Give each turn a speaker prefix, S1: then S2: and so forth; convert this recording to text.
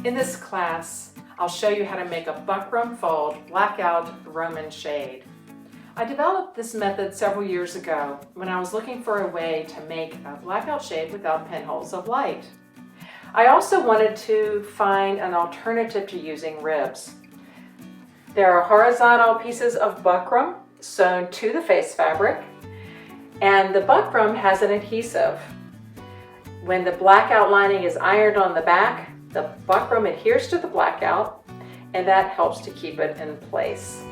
S1: In this class, I'll show you how to make a buckram fold blackout Roman shade. I developed this method several years ago when I was looking for a way to make a blackout shade without pinholes of light. I also wanted to find an alternative to using ribs. There are horizontal pieces of buckram sewn to the face fabric, and the buckram has an adhesive. When the blackout lining is ironed on the back, the buckram adheres to the blackout, and that helps to keep it in place.